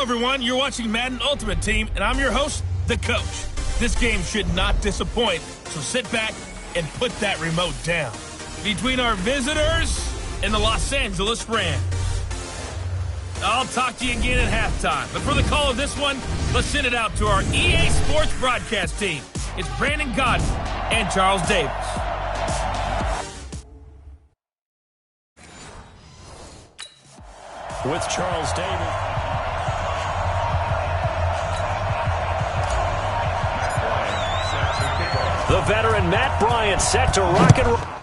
everyone. You're watching Madden Ultimate Team, and I'm your host, The Coach. This game should not disappoint, so sit back and put that remote down. Between our visitors and the Los Angeles Rams. I'll talk to you again at halftime. But for the call of this one, let's send it out to our EA Sports broadcast team. It's Brandon Godden and Charles Davis. With Charles Davis. The veteran Matt Bryant set to rock and roll.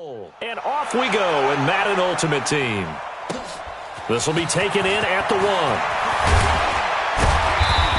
And off we go in Madden Ultimate Team. This will be taken in at the 1.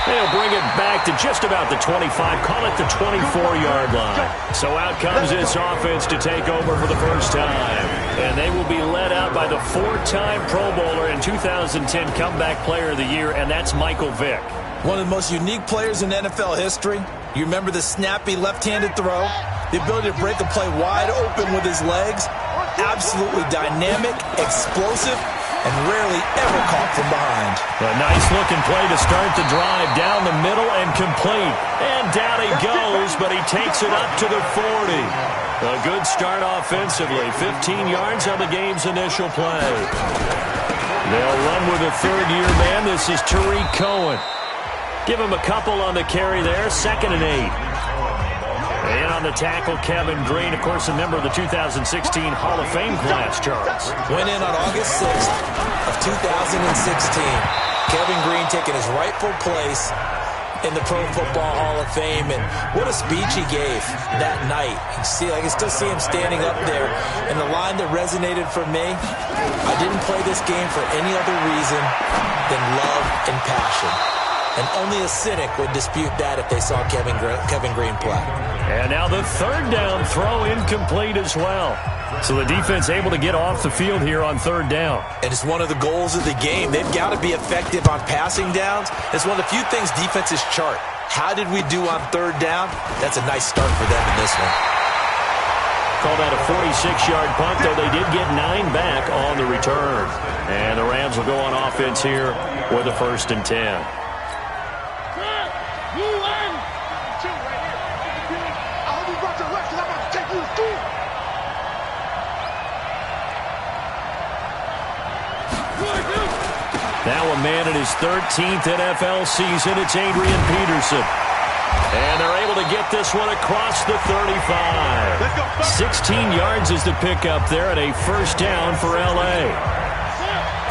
They'll bring it back to just about the 25, call it the 24-yard line. So out comes this offense to take over for the first time. And they will be led out by the 4-time Pro Bowler and 2010 Comeback Player of the Year, and that's Michael Vick. One of the most unique players in NFL history. You remember the snappy left-handed throw, the ability to break a play wide open with his legs, absolutely dynamic, explosive, and rarely ever caught from behind. A nice-looking play to start the drive down the middle and complete. And down he goes, but he takes it up to the 40. A good start offensively. 15 yards on the game's initial play. They'll run with a third-year man. This is Tariq Cohen. Give him a couple on the carry there. 2nd and 8. And on the tackle, Kevin Green, of course, a member of the 2016 Hall of Fame class, Charles. Went in on August 6th of 2016. Kevin Green taking his rightful place in the Pro Football Hall of Fame. And what a speech he gave that night. I can still see him standing up there. And the line that resonated for me, I didn't play this game for any other reason than love and passion. And only a cynic would dispute that if they saw Kevin Green play. And now the third down throw incomplete as well. So the defense able to get off the field here on third down. And it's one of the goals of the game. They've got to be effective on passing downs. It's one of the few things defenses chart. How did we do on third down? That's a nice start for them in this one. Called that a 46-yard punt, though they did get 9 back on the return. And the Rams will go on offense here with a 1st and 10. Now a man in his 13th NFL season, it's Adrian Peterson. And they're able to get this one across the 35. 16 yards is the pickup there at a first down for L.A.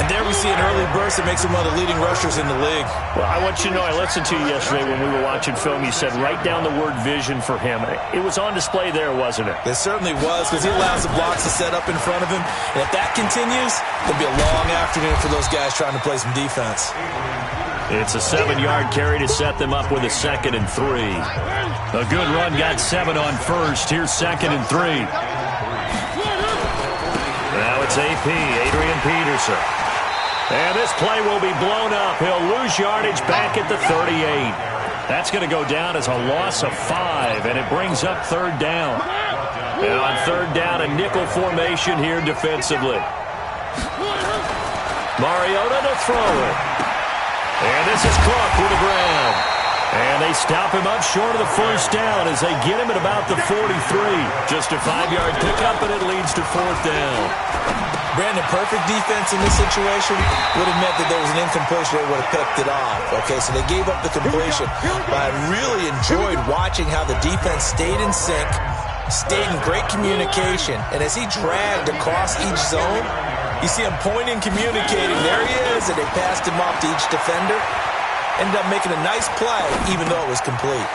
And there we see an early burst that makes him one of the leading rushers in the league. Well, I want you to know, I listened to you yesterday when we were watching film. You said write down the word vision for him. It was on display there, wasn't it? It certainly was, because he allows the blocks to set up in front of him. And if that continues, it'll be a long afternoon for those guys trying to play some defense. It's a 7-yard carry to set them up with a 2nd and 3. A good run got 7 on first. Here's 2nd and 3. Now it's AP, Adrian Peterson. And this play will be blown up. He'll lose yardage back at the 38. That's going to go down as a loss of 5, and it brings up third down. And on third down, a nickel formation here defensively. Mariota to throw it. And this is Cook with the ground. And they stop him up short of the first down as they get him at about the 43. Just a 5-yard pickup, and it leads to 4th down. Brandon, perfect defense in this situation would have meant that there was an incompletion. They would have picked it off. Okay, so they gave up the completion. But I really enjoyed watching how the defense stayed in sync, stayed in great communication. And as he dragged across each zone, you see him pointing, communicating. There he is, and they passed him off to each defender. Ended up making a nice play, even though it was complete.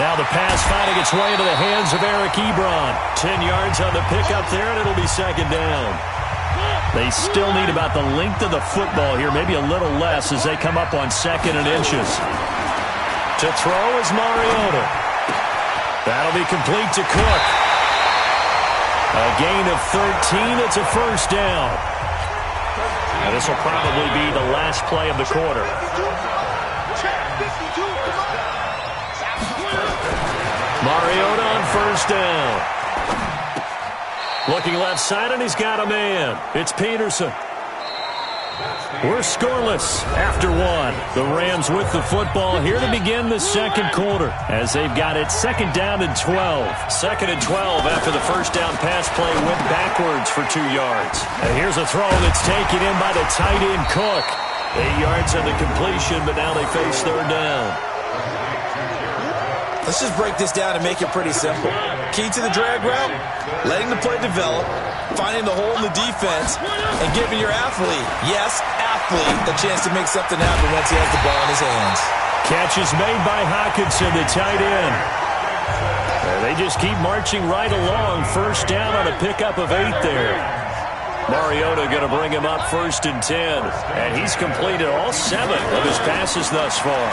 Now the pass finding its way into the hands of Eric Ebron. 10 yards on the pickup there, and it'll be 2nd down. They still need about the length of the football here, maybe a little less as they come up on 2nd and inches. To throw is Mariota. That'll be complete to Cook. A gain of 13. It's a first down. And this will probably be the last play of the quarter. Mariota on first down. Looking left side, and he's got a man. It's Peterson. We're scoreless after 1. The Rams with the football here to begin the second quarter as they've got it 2nd down and 12. 2nd and 12 after the first down pass play went backwards for 2 yards. And here's a throw that's taken in by the tight end Cook. 8 yards on the completion, but now they face third down. Let's just break this down and make it pretty simple. Key to the drag route, letting the play develop, finding the hole in the defense, and giving your athlete, yes, athlete, a chance to make something happen once he has the ball in his hands. Catch is made by Hockenson, the tight end. And they just keep marching right along. First down on a pickup of 8 there. Mariota going to bring him up 1st and 10. And he's completed all 7 of his passes thus far.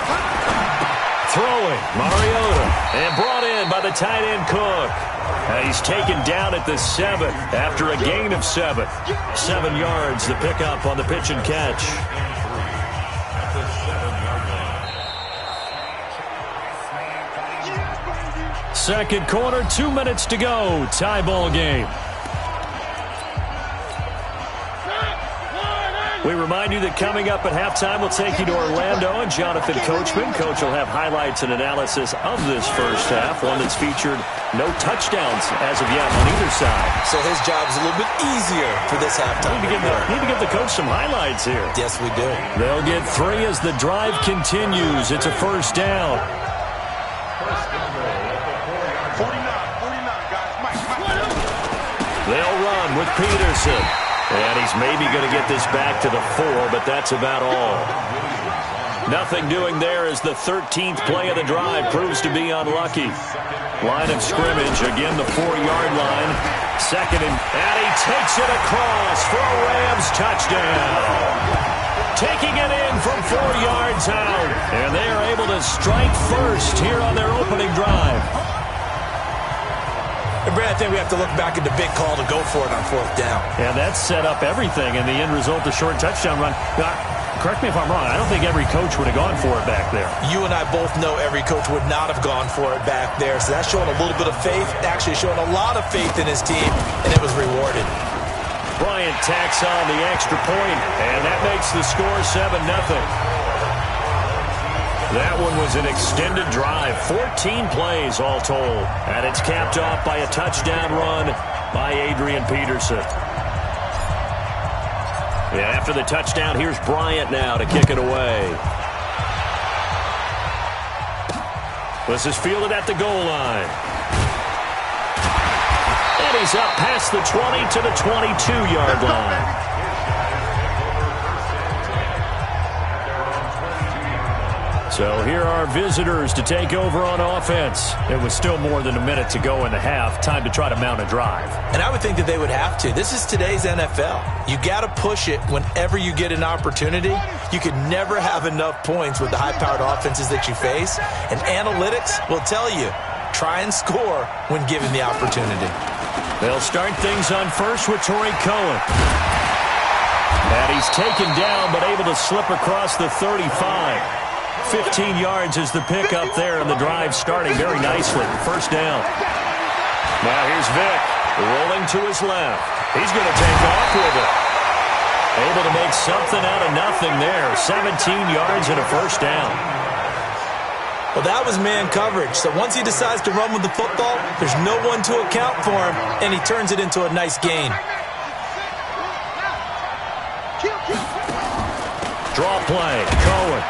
Throwing, Mariota. And brought in by the tight end Cook. And he's taken down at the 7 after a gain of 7. 7 yards, the pickup on the pitch and catch. Second quarter, 2 minutes to go. Tie ball game. We remind you that coming up at halftime, we'll take you to Orlando and Jonathan Coachman. Coach will have highlights and analysis of this first half, one that's featured no touchdowns as of yet on either side. So his job is a little bit easier for this halftime. Need to give the coach some highlights here. Yes, we do. They'll get 3 as the drive continues. It's a first down. 49, guys. They'll run with Peterson. And he's maybe going to get this back to the 4, but that's about all. Nothing doing there as the 13th play of the drive proves to be unlucky. Line of scrimmage, again the 4-yard line. Second and he takes it across for a Rams touchdown. Taking it in from 4 yards out. And they are able to strike first here on their opening drive. And Brad, I think we have to look back at the big call to go for it on 4th down. And that set up everything in the end result, the short touchdown run. Now, correct me if I'm wrong, I don't think every coach would have gone for it back there. You and I both know every coach would not have gone for it back there. So that's showing a little bit of faith, actually showing a lot of faith in his team, and it was rewarded. Bryant tacks on the extra point, and that makes the score 7-0. That one was an extended drive, 14 plays all told. And it's capped off by a touchdown run by Adrian Peterson. Yeah, after the touchdown, here's Bryant now to kick it away. This is fielded at the goal line. And he's up past the 20 to the 22-yard line. So here are visitors to take over on offense. It was still more than a minute to go in the half. Time to try to mount a drive. And I would think that they would have to. This is today's NFL. You got to push it whenever you get an opportunity. You could never have enough points with the high-powered offenses that you face. And analytics will tell you, try and score when given the opportunity. They'll start things on first with Torrey Cohen. And he's taken down but able to slip across the 35. 15 yards is the pickup there, and the drive starting very nicely. First down. Now here's Vick, rolling to his left. He's going to take off with it. Able to make something out of nothing there. 17 yards and a first down. Well, that was man coverage. So once he decides to run with the football, there's no one to account for him, and he turns it into a nice gain. Draw play, Cohen.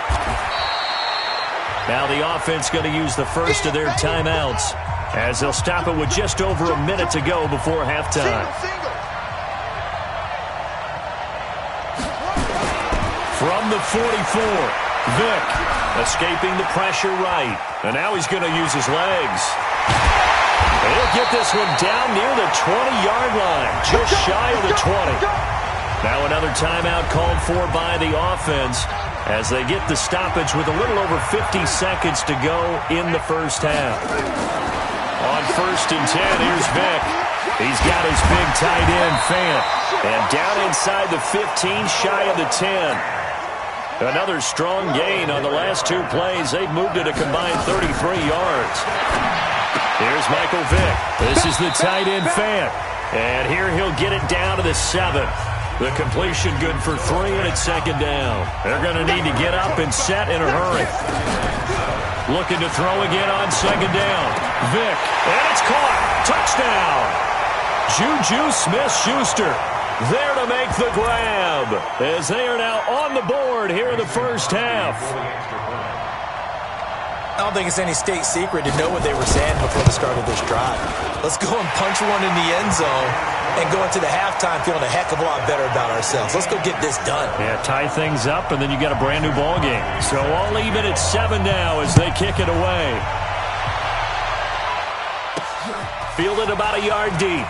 Now the offense going to use the first of their timeouts as they'll stop it with just over a minute to go before halftime. From the 44, Vick escaping the pressure right. And now he's going to use his legs. And he'll get this one down near the 20-yard line, just shy of the 20. Now another timeout called for by the offense as they get the stoppage with a little over 50 seconds to go in the first half. On 1st and 10, here's Vick. He's got his big tight end, Fant. And down inside the 15, shy of the 10. Another strong gain on the last 2 plays. They've moved it a combined 33 yards. Here's Michael Vick. This is the tight end, Fant. And here he'll get it down to the 7. The completion good for 3, and it's second down. They're going to need to get up and set in a hurry. Looking to throw again on second down. Vick, and it's caught. Touchdown. Juju Smith-Schuster there to make the grab as they are now on the board here in the first half. I don't think it's any state secret to know what they were saying before the start of this drive. Let's go and punch one in the end zone and go into the halftime feeling a heck of a lot better about ourselves. Let's go get this done. Yeah, tie things up, and then you got a brand new ball game. So all even at 7 now as they kick it away. Fielded about a yard deep.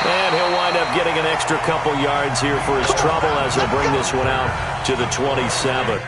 And he'll wind up getting an extra couple yards here for his trouble as he'll bring this one out to the 27.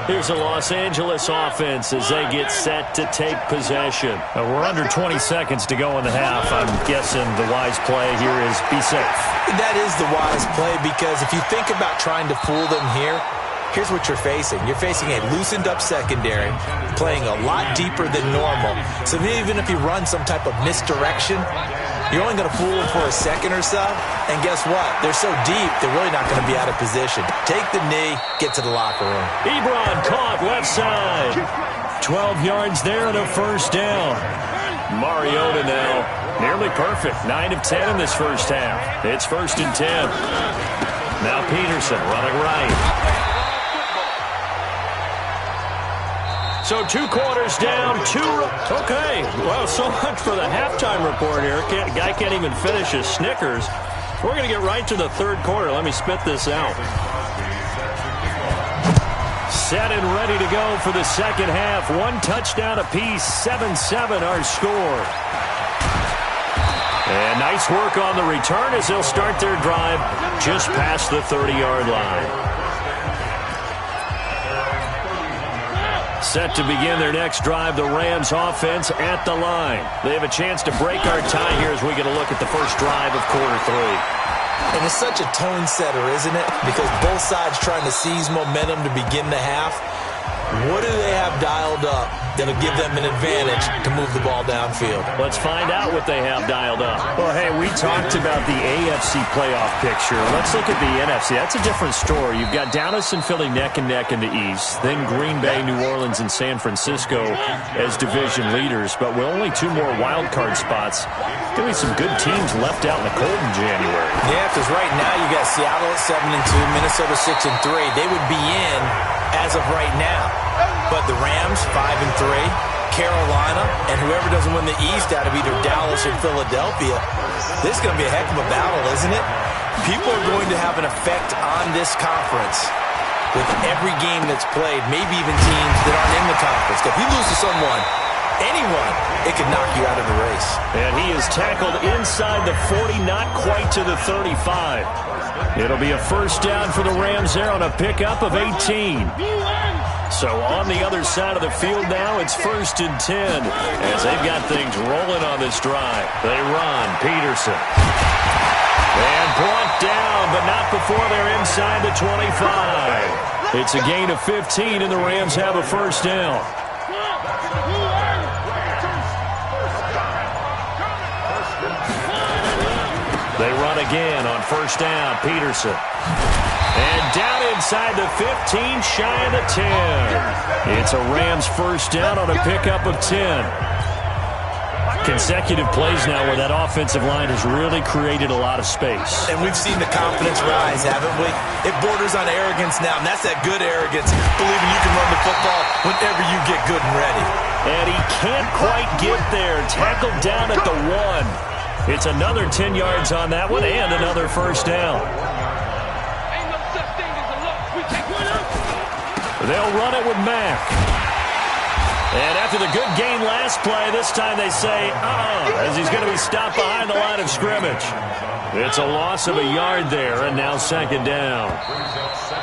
Here's the Los Angeles offense as they get set to take possession. We're under 20 seconds to go in the half. I'm guessing the wise play here is be safe. That is the wise play, because if you think about trying to fool them here, here's what you're facing. You're facing a loosened up secondary, playing a lot deeper than normal. So even if you run some type of misdirection, you're only going to fool them for a second or so. And guess what? They're so deep, they're really not going to be out of position. Take the knee, get to the locker room. Ebron caught left side. 12 yards there and a first down. Mariota now nearly perfect. 9 of 10 in this first half. It's 1st and 10. Now Peterson running right. So 2 quarters down, 2. Okay, well, so much for the halftime report here. Guy can't even finish his Snickers. We're going to get right to the 3rd quarter. Let me spit this out. Set and ready to go for the 2nd half. 1 touchdown apiece, 7-7 our score. And nice work on the return as they'll start their drive just past the 30-yard line. Set to begin their next drive, the Rams offense at the line. They have a chance to break our tie here as we get a look at the first drive of quarter 3. And it's such a tone setter, isn't it? Because both sides trying to seize momentum to begin the half. What do they have dialed up that'll give them an advantage to move the ball downfield? Let's find out what they have dialed up. Well, hey, we talked about the AFC playoff picture. Let's look at the NFC. That's a different story. You've got Dallas and Philly neck and neck in the East. Then Green Bay, New Orleans, and San Francisco as division leaders. But with only 2 more wild card spots, going to be some good teams left out in the cold in January. Yeah, because right now you got Seattle at 7-2, Minnesota 6-3. They would be in as of right now. But the Rams, 5-3, Carolina, and whoever doesn't win the East out of either Dallas or Philadelphia, this is going to be a heck of a battle, isn't it? People are going to have an effect on this conference with every game that's played, maybe even teams that aren't in the conference. If you lose to someone anyone, it could knock you out of the race. And he is tackled inside the 40, not quite to the 35. It'll be a first down for the Rams there on a pickup of 18. So on the other side of the field now, it's 1st and 10 as they've got things rolling on this drive. They run. Peterson. And brought down, but not before they're inside the 25. It's a gain of 15, and the Rams have a first down. They run again on first down. Peterson. And down inside the 15, shy of the 10. It's a Rams first down on a pickup of 10. Consecutive plays now where that offensive line has really created a lot of space. And we've seen the confidence rise, haven't we? It borders on arrogance now, and that's that good arrogance, believing you can run the football whenever you get good and ready. And he can't quite get there. Tackled down at the 1. It's another 10 yards on that one and another first down. They'll run it with Mack. And after the good gain last play, this time they say, as he's going to be stopped behind the line of scrimmage. It's a loss of a yard there, and now second down.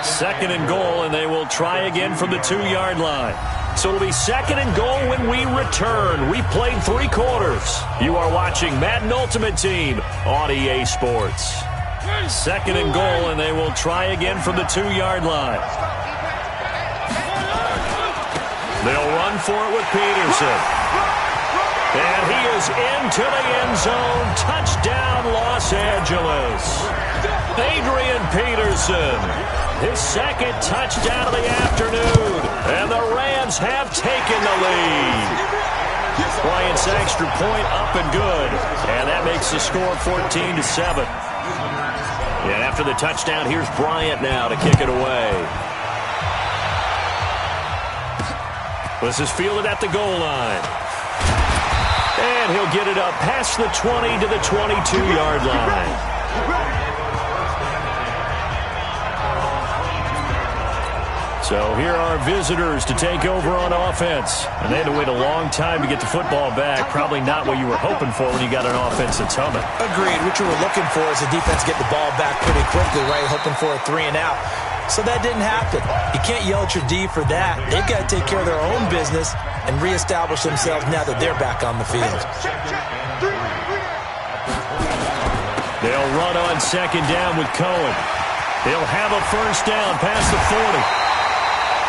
Second and goal, and they will try again from the 2-yard line. So it'll be second and goal when we return. We played 3 quarters. You are watching Madden Ultimate Team on EA Sports. Second and goal, and they will try again from the 2-yard line. They'll run for it with Peterson. And he is into the end zone. Touchdown, Los Angeles. Adrian Peterson, his second touchdown of the afternoon. And the Rams have taken the lead. Bryant's extra point up and good. And that makes the score 14-7. And after the touchdown, here's Bryant now to kick it away. This is fielded at the goal line. And he'll get it up past the 20 to the 22-yard line. So here are visitors to take over on offense. And they had to wait a long time to get the football back. Probably not what you were hoping for when you got an offense that's humming. Agreed. What you were looking for is the defense get the ball back pretty quickly, right? Hoping for a 3 and out. So that didn't happen. You can't yell at your D for that. They've got to take care of their own business and reestablish themselves now that they're back on the field. They'll run on second down with Cohen. He'll have a first down past the 40.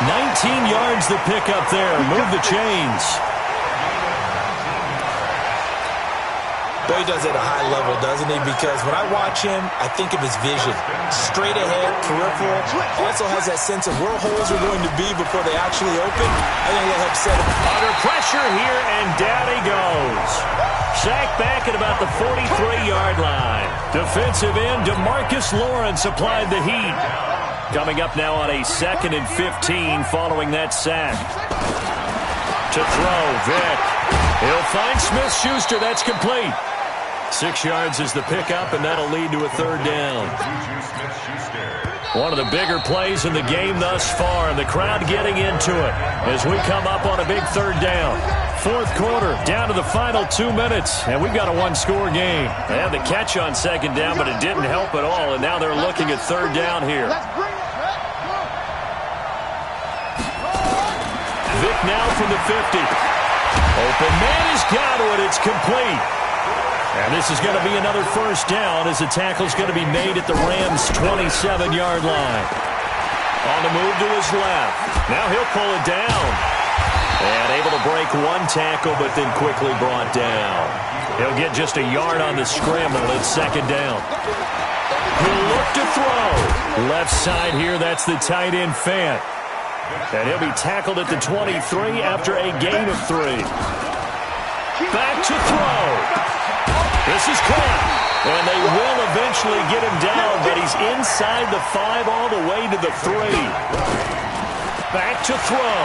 19 yards to pick up there. Move the chains. Boy, he does it at a high level, doesn't he? Because when I watch him, I think of his vision. Straight ahead, peripheral. Also has that sense of where holes are going to be before they actually open. I think they'll have set him under pressure here, and down he goes. Sacked back at about the 43-yard line. Defensive end DeMarcus Lawrence applied the heat. Coming up now on a 2nd and 15 following that sack. To throw, Vick. He'll find Smith-Schuster. That's complete. 6 yards is the pickup, and that'll lead to a third down. One of the bigger plays in the game thus far, and the crowd getting into it as we come up on a big third down. Fourth quarter, down to the final 2 minutes, and we've got a one-score game. They had the catch on second down, but it didn't help at all, and now they're looking at third down here. Vick now from the 50. Open man is Godwin. It's complete. And this is going to be another first down as the tackle's going to be made at the Rams' 27-yard line. On the move to his left. Now he'll pull it down. And able to break one tackle, but then quickly brought down. He'll get just a yard on the scramble. It's second down. He'll look to throw. Left side here, that's the tight end Fant. And he'll be tackled at the 23 after a gain of 3. Back to throw. This is caught. And they will eventually get him down, but he's inside the 5 all the way to the 3. Back to throw.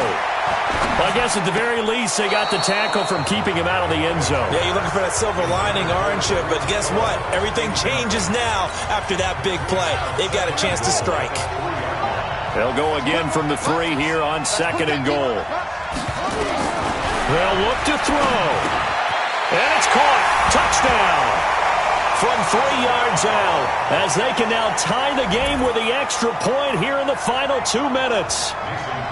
Well, I guess at the very least, they got the tackle from keeping him out of the end zone. Yeah, you're looking for that silver lining, aren't you? But guess what? Everything changes now after that big play. They've got a chance to strike. They'll go again from the 3 here on second and goal. They'll look to throw. And it's caught. Touchdown. From 3 yards out, as they can now tie the game with the extra point here in the final 2 minutes.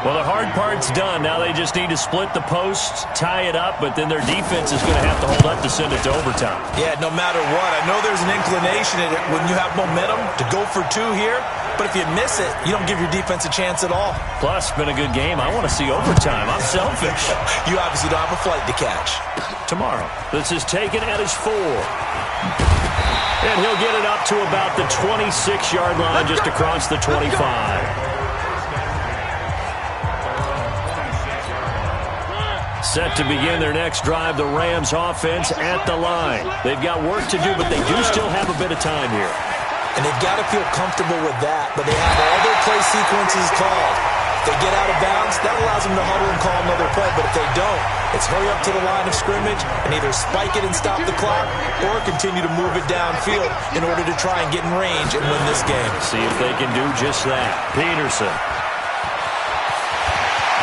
Well, the hard part's done. Now they just need to split the post, tie it up, but then their defense is going to have to hold up to send it to overtime. Yeah, no matter what. I know there's an inclination in it when you have momentum to go for 2 here, but if you miss it, you don't give your defense a chance at all. Plus, been a good game. I want to see overtime. I'm selfish. You obviously don't have a flight to catch. Tomorrow. This is taken at his 4. And he'll get it up to about the 26-yard line, just across the 25. Set to begin their next drive, the Rams offense at the line. They've got work to do, but they do still have a bit of time here. And they've got to feel comfortable with that, but they have all their play sequences called. If they get out of bounds, that allows them to huddle and call another play, but if they don't, it's hurry up to the line of scrimmage and either spike it and stop the clock or continue to move it downfield in order to try and get in range and win this game. See if they can do just that. Peterson.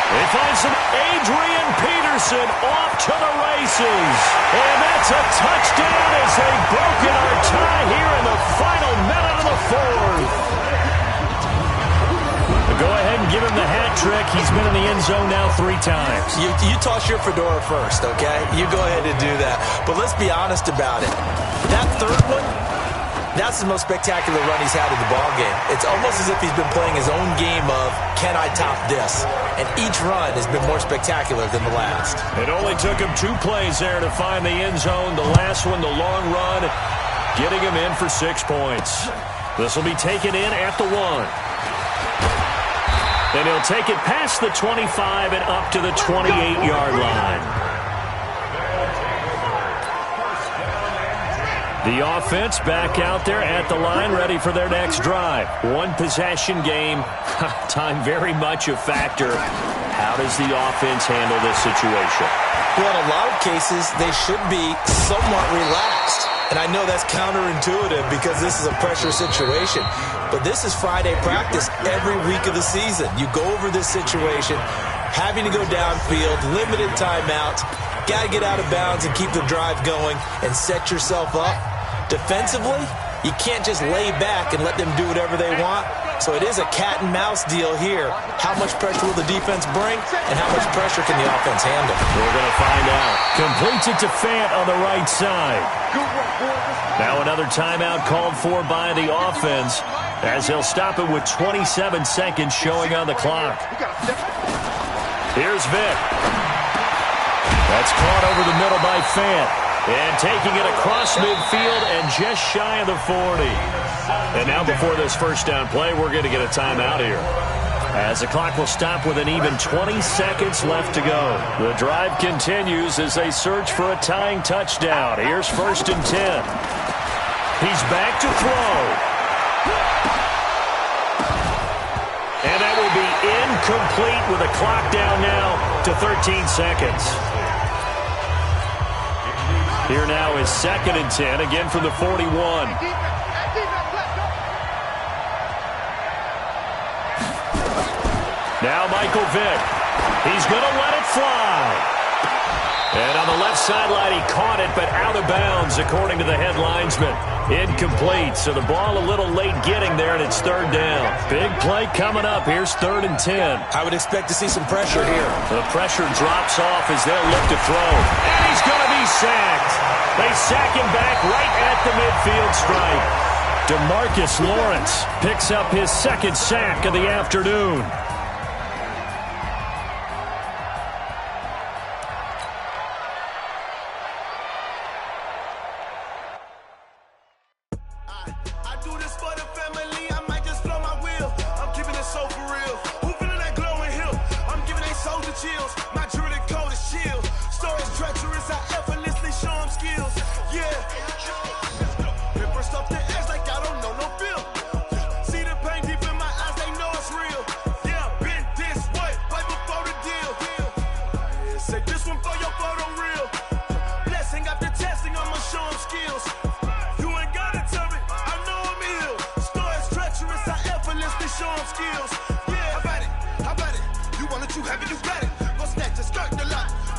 They find some Adrian Peterson off to the races. And that's a touchdown as they've broken our tie here in the final minute of the 4th. Go ahead and give him the hat trick. He's been in the end zone now 3 times. You toss your fedora first, okay? You go ahead and do that. But let's be honest about it. That third one, that's the most spectacular run he's had in the ballgame. It's almost as if he's been playing his own game of, can I top this? And each run has been more spectacular than the last. It only took him 2 plays there to find the end zone. The last one, the long run, getting him in for 6 points. This will be taken in at the 1. And he'll take it past the 25 and up to the 28-yard line. The offense back out there at the line, ready for their next drive. 1 possession game. Time very much a factor. How does the offense handle this situation? Well, in a lot of cases, they should be somewhat relaxed. And I know that's counterintuitive because this is a pressure situation. But this is Friday practice every week of the season. You go over this situation, having to go downfield, limited timeouts, got to get out of bounds and keep the drive going and set yourself up. Defensively, you can't just lay back and let them do whatever they want. So it is a cat and mouse deal here. How much pressure will the defense bring and how much pressure can the offense handle? We're going to find out. Completes it to Fant on the right side. Now another timeout called for by the offense as they'll stop it with 27 seconds showing on the clock. Here's Vic. That's caught over the middle by Fant. And taking it across midfield and just shy of the 40. And now before this first down play, we're going to get a timeout here, as the clock will stop with an even 20 seconds left to go. The drive continues as they search for a tying touchdown. Here's 1st and 10. He's back to throw. And that will be incomplete with the clock down now to 13 seconds. Here now is 2nd and 10, again from the 41. Now Michael Vick. He's going to let it fly. And on the left sideline, he caught it, but out of bounds, according to the head linesman. Incomplete, so the ball a little late getting there, and it's 3rd down. Big play coming up. Here's 3rd and 10. I would expect to see some pressure here. The pressure drops off as they'll look to throw. And he's going to be sacked. They sack him back right at the midfield stripe. DeMarcus Lawrence picks up his 2nd sack of the afternoon.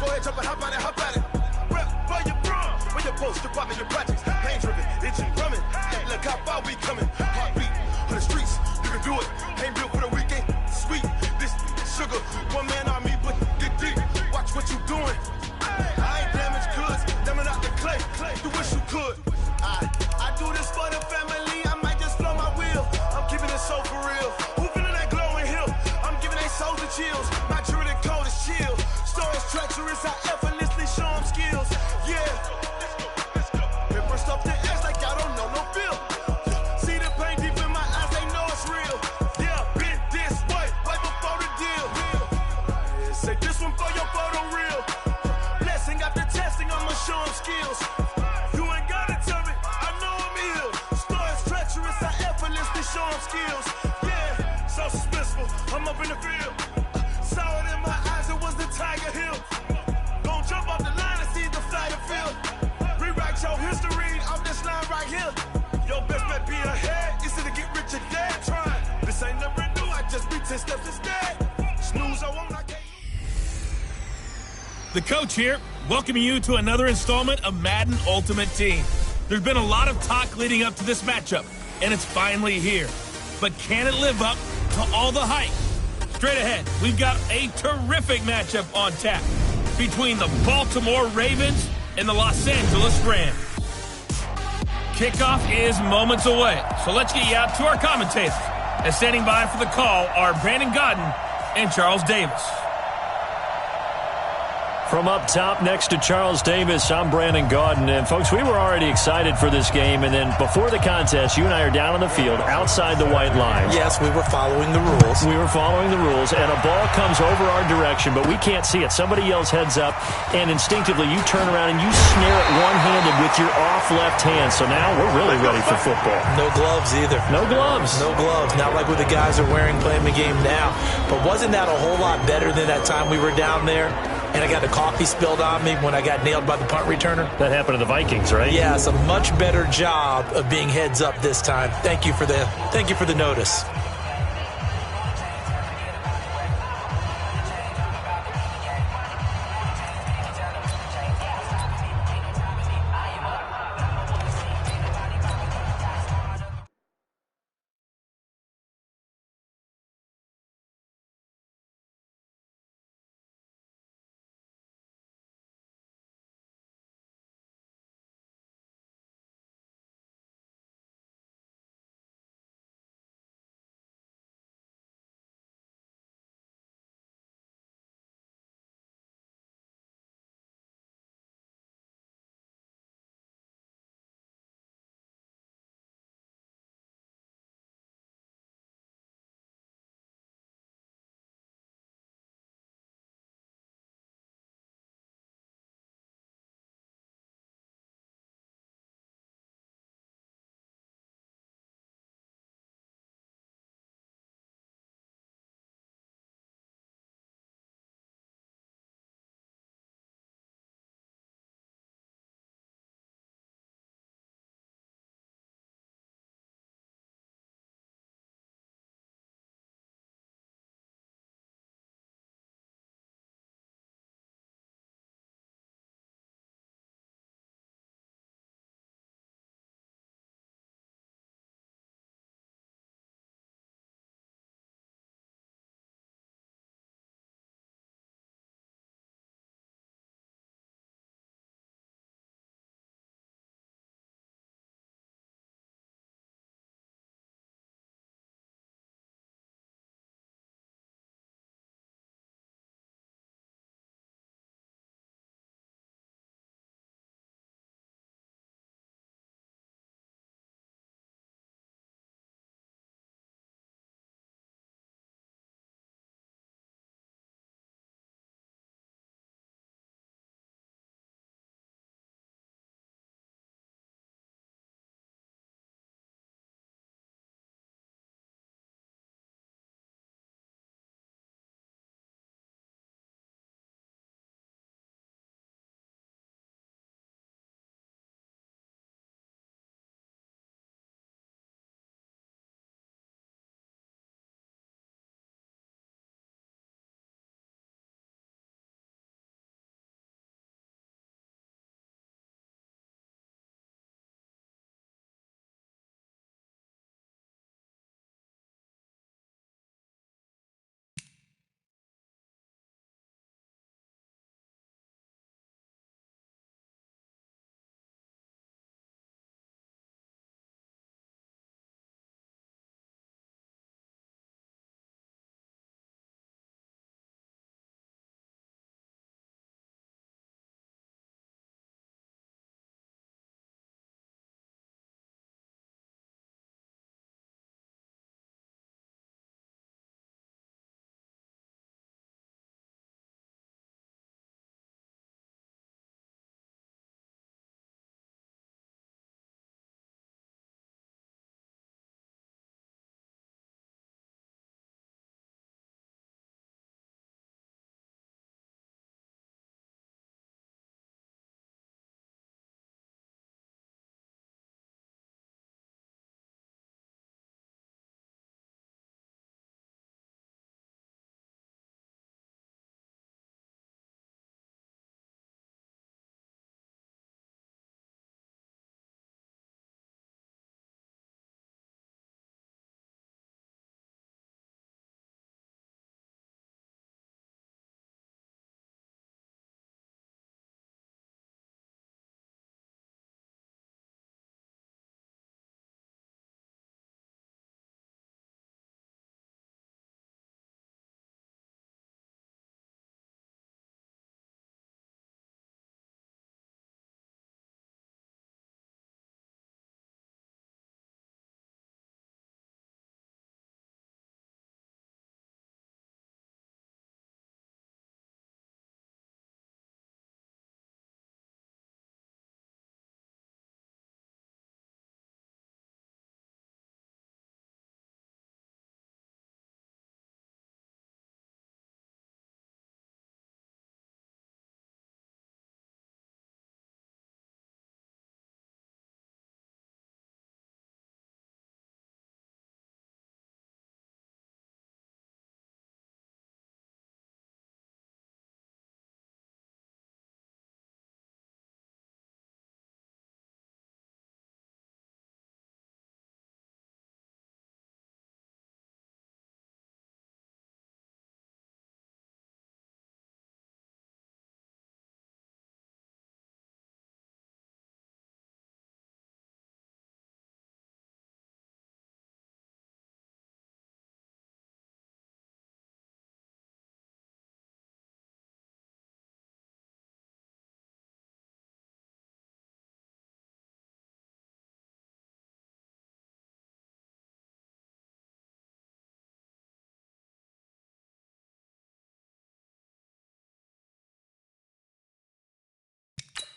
Go ahead, jump and hop on it, hop at it. Rep for your bro, for your post, your pop in your projects. Pain driven, itching, drumming. Hey, look how far we coming. Heartbeat on the streets, you can do it. Ain't built for the weekend, sweet. This sugar, one man on me, but get deep. Watch what you doing. I ain't damaged goods, damn out the clay. You wish you could. I do this for the family. I might just blow my wheel. I'm keeping it so for real. Who feeling that glowing hill? I'm giving they souls the chills. My jury code is chill. Stories treacherous, I effortlessly show them skills. Yeah. Paper stuff the edge like I don't know no feel. See the pain deep in my eyes, they know it's real. Yeah, been this way, way before the deal. Say this one for your photo real. Blessing after testing, I'ma show them skills. You ain't gotta tell me, I know I'm ill. Stories treacherous, I effortlessly show them skills. Yeah, so suspenseful, I'm up in the field. Saw it in my eyes, it was the Tiger Hill. Gon' jump off the line and see the flight of field. Rewrite your history off this line right here. Your best bet be ahead, instead to get rich or dead. Trying, this ain't never new, I just be 10 steps instead. Snooze, I won't, I can't. The coach here, welcoming you to another installment of Madden Ultimate Team. There's been a lot of talk leading up to this matchup, and it's finally here. But can it live up to all the hype? Straight ahead, we've got a terrific matchup on tap between the Baltimore Ravens and the Los Angeles Rams. Kickoff is moments away, so let's get you out to our commentators. And standing by for the call are Brandon Godden and Charles Davis. From up top next to Charles Davis, I'm Brandon Gaudin. And, folks, we were already excited for this game. And then before the contest, you and I are down on the field outside the white lines. Yes, we were following the rules. We were following the rules, and a ball comes over our direction, but we can't see it. Somebody yells heads up, and instinctively you turn around and you snare it one-handed with your off left hand. So now we're really ready for football. No gloves either. No gloves. No gloves. Not like what the guys are wearing playing the game now. But wasn't that a whole lot better than that time we were down there? And I got the coffee spilled on me when I got nailed by the punt returner. That happened to the Vikings, right? Yeah, it's a much better job of being heads up this time. Thank you for the notice.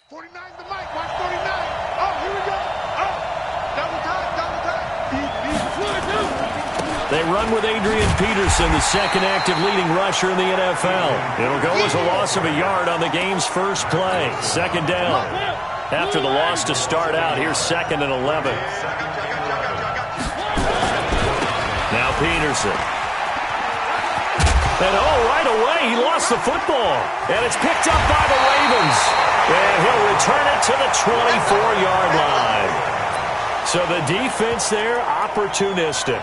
49 the mic. Watch 49. Oh, here we go. Oh, double time, double time. They run with Adrian Peterson, the second active leading rusher in the NFL. It'll go as a loss of a yard on the game's first play. Second down. After the loss to start out, here's 2nd and 11. Now Peterson. And right away, he lost the football. And it's picked up by the Ravens. And he'll return it to the 24-yard line. So the defense there, opportunistic.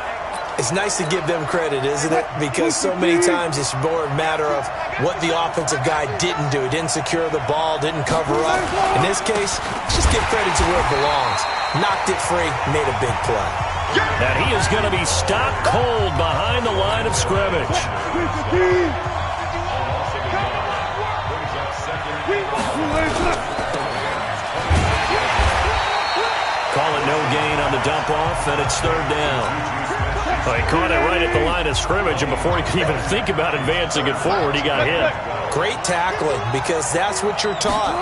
It's nice to give them credit, isn't it? Because so many times it's more a matter of what the offensive guy didn't do. He didn't secure the ball, didn't cover up. In this case, just give credit to where it belongs. Knocked it free, made a big play. And he is going to be stopped cold behind the line of scrimmage. Call it no gain on the dump off, and it's 3rd down. Well, he caught it right at the line of scrimmage, and before he could even think about advancing it forward, he got hit. Great tackling, because that's what you're taught.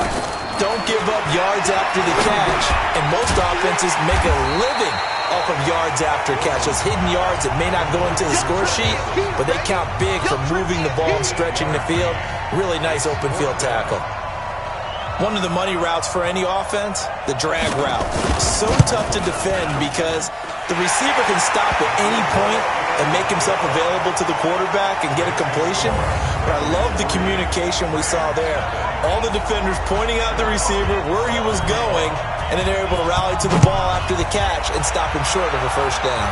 Don't give up yards after the catch. And most offenses make a living off of yards after catch. Those hidden yards that may not go into the score sheet, but they count big for moving the ball and stretching the field. Really nice open field tackle. One of the money routes for any offense, the drag route. So tough to defend because the receiver can stop at any point and make himself available to the quarterback and get a completion. But I love the communication we saw there. All the defenders pointing out the receiver, where he was going, and then they're able to rally to the ball after the catch and stop him short of a first down.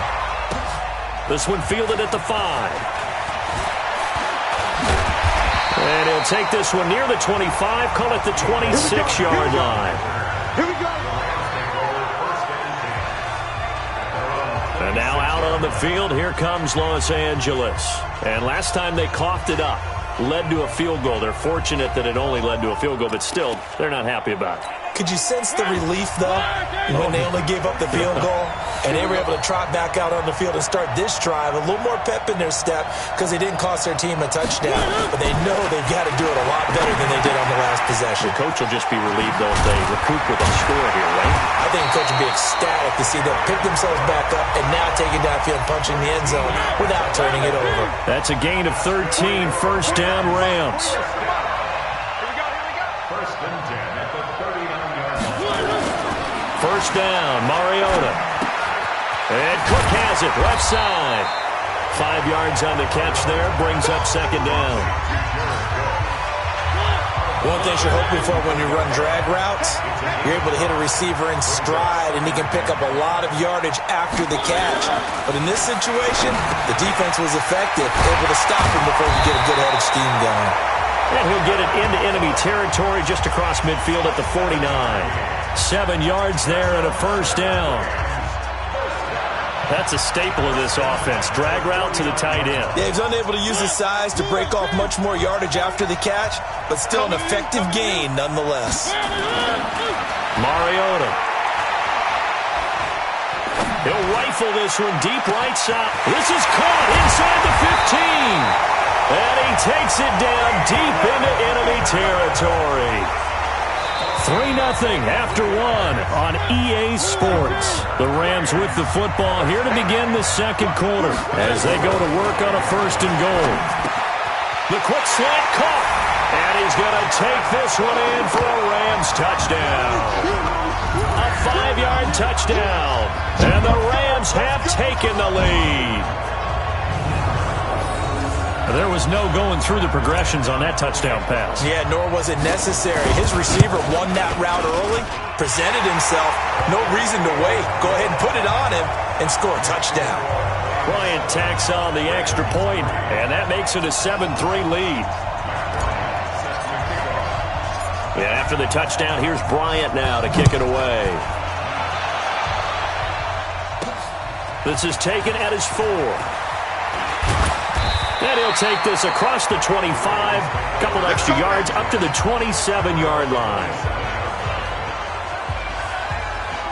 This one fielded at the 5. And he'll take this one near the 25, call it the 26-yard line. Here we go. And now out on the field, here comes Los Angeles. And last time they coughed it up, led to a field goal. They're fortunate that it only led to a field goal, but still, they're not happy about it. Could you sense the relief, though, when they only gave up the field goal? And they were able to trot back out on the field and start this drive. A little more pep in their step because they didn't cost their team a touchdown. But they know they've got to do it a lot better than they did on the last possession. The coach will just be relieved, though, if they recoup with a score here, right? I think the coach will be ecstatic to see them pick themselves back up and now take it downfield, punching the end zone without turning it over. That's a gain of 13, first down Rams. First down, Mariota. And Cook has it, left side. 5 yards on the catch there, brings up second down. One thing you're hoping for when you run drag routes, you're able to hit a receiver in stride, and he can pick up a lot of yardage after the catch. But in this situation, the defense was effective, able to stop him before you get a good head of steam going. And he'll get it into enemy territory just across midfield at the 49. 7 yards there and a first down. That's a staple of this offense. Drag route to the tight end. Yeah, he's unable to use his size to break off much more yardage after the catch, but still an effective gain nonetheless. Mariota. He'll rifle this one deep right side. This is caught inside the 15. And he takes it down deep into enemy territory. 3-0 after 1 on EA Sports. The Rams with the football here to begin the second quarter as they go to work on a first and goal. The quick slant caught, and he's going to take this one in for a Rams touchdown. A 5-yard touchdown, and the Rams have taken the lead. There was no going through the progressions on that touchdown pass. Yeah, nor was it necessary. His receiver won that route early, presented himself. No reason to wait. Go ahead and put it on him and score a touchdown. Bryant tacks on the extra point, and that makes it a 7-3 lead. Yeah, after the touchdown, here's Bryant now to kick it away. This is taken at his 4. And he'll take this across the 25, couple extra yards up to the 27-yard line.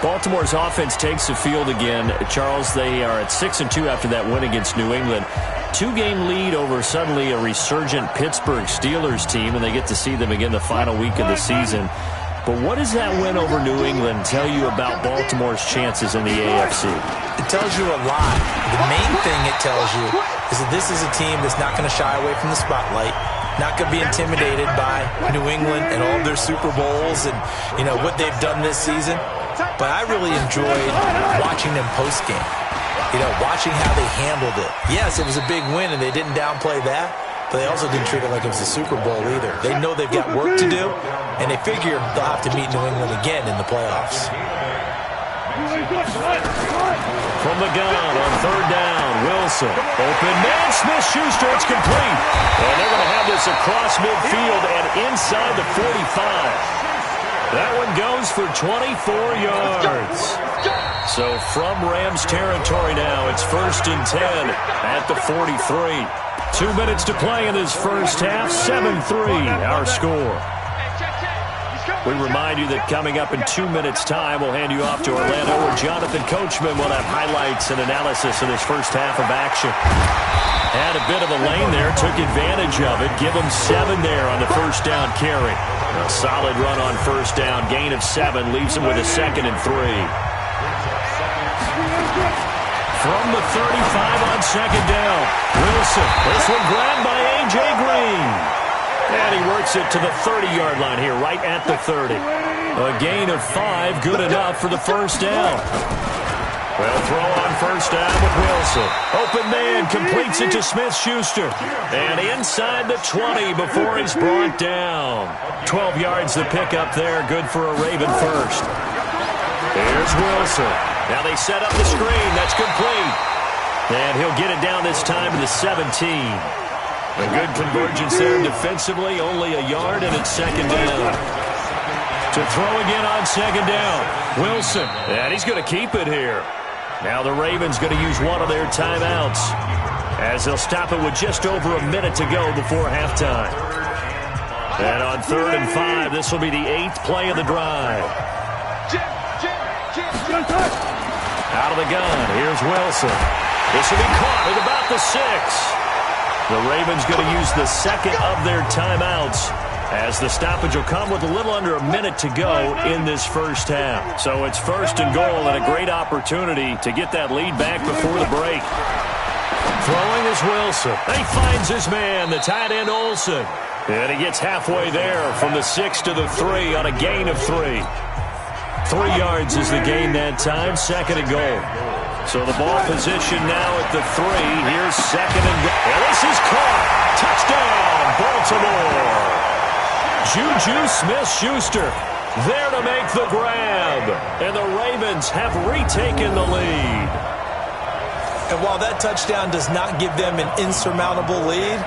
Baltimore's offense takes the field again. Charles, they are at 6-2 after that win against New England. 2-game lead over suddenly a resurgent Pittsburgh Steelers team, and they get to see them again the final week of the season. But what does that win over New England tell you about Baltimore's chances in the AFC? It tells you a lot. The main thing it tells you is that this is a team that's not going to shy away from the spotlight, not going to be intimidated by New England and all of their Super Bowls and, you know, what they've done this season. But I really enjoyed watching them post-game, you know, watching how they handled it. Yes, it was a big win, and they didn't downplay that, but they also didn't treat it like it was a Super Bowl either. They know they've got work to do, and they figure they'll have to meet New England again in the playoffs. From the gun on third down, Wilson. Open man, Smith-Schuster, it's complete. And they're going to have this across midfield and inside the 45. That one goes for 24 yards. So from Rams territory now, it's 1st and 10 at the 43. 2 minutes to play in this first half, 7-3 our score. We remind you that coming up in 2 minutes' time, we'll hand you off to Orlando, where Jonathan Coachman will have highlights and analysis of this first half of action. Had a bit of a lane there, took advantage of it. Give him 7 there on the first down carry. A solid run on first down, gain of 7, leaves him with a 2nd and 3. From the 35 on second down, Wilson. This one grabbed by A.J. Green. And he works it to the 30-yard line here, right at the 30. A gain of 5, good enough for the first down. Well, throw on first down with Wilson. Open man completes it to Smith-Schuster. And inside the 20 before he's brought down. 12 yards the pickup there, good for a Raven first. Here's Wilson. Now they set up the screen. That's complete. And he'll get it down this time to the 17. A good convergence there defensively, only a yard, and it's second down. To throw again on second down, Wilson. And he's going to keep it here. Now the Ravens going to use one of their timeouts, as they'll stop it with just over a minute to go before halftime. And on 3rd and 5, this will be the 8th play of the drive. Out of the gun, here's Wilson. This will be caught at about the 6. The Ravens going to use the 2nd of their timeouts, as the stoppage will come with a little under a minute to go in this first half. So it's 1st and goal, and a great opportunity to get that lead back before the break. Throwing is Wilson. He finds his man, the tight end Olsen. And he gets halfway there from the 6 to the 3 on a gain of 3. 3 yards is the gain that time, 2nd and goal. So the ball position now at the 3. Here's 2nd and goal. And this is caught. Touchdown, Baltimore. Juju Smith-Schuster there to make the grab. And the Ravens have retaken the lead. And while that touchdown does not give them an insurmountable lead,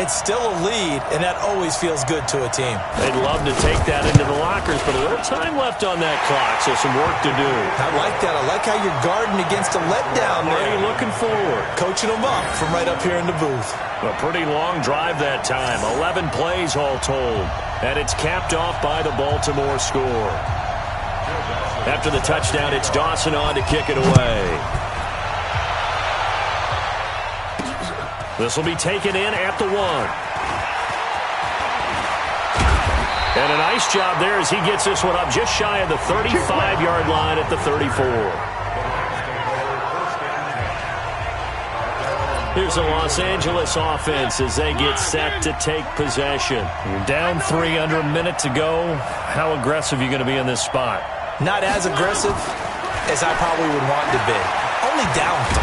it's still a lead, and that always feels good to a team. They'd love to take that into the lockers, but a little time left on that clock, so some work to do. I like that. I like how you're guarding against a letdown there. Already looking forward. Coaching them up from right up here in the booth. A pretty long drive that time. 11 plays all told. And it's capped off by the Baltimore score. After the touchdown, it's Dawson on to kick it away. This will be taken in at the 1. And a nice job there as he gets this one up just shy of the 35-yard line at the 34. Here's the Los Angeles offense as they get set to take possession. You're down 3, under a minute to go. How aggressive are you going to be in this spot? Not as aggressive as I probably would want to be. Only down 3.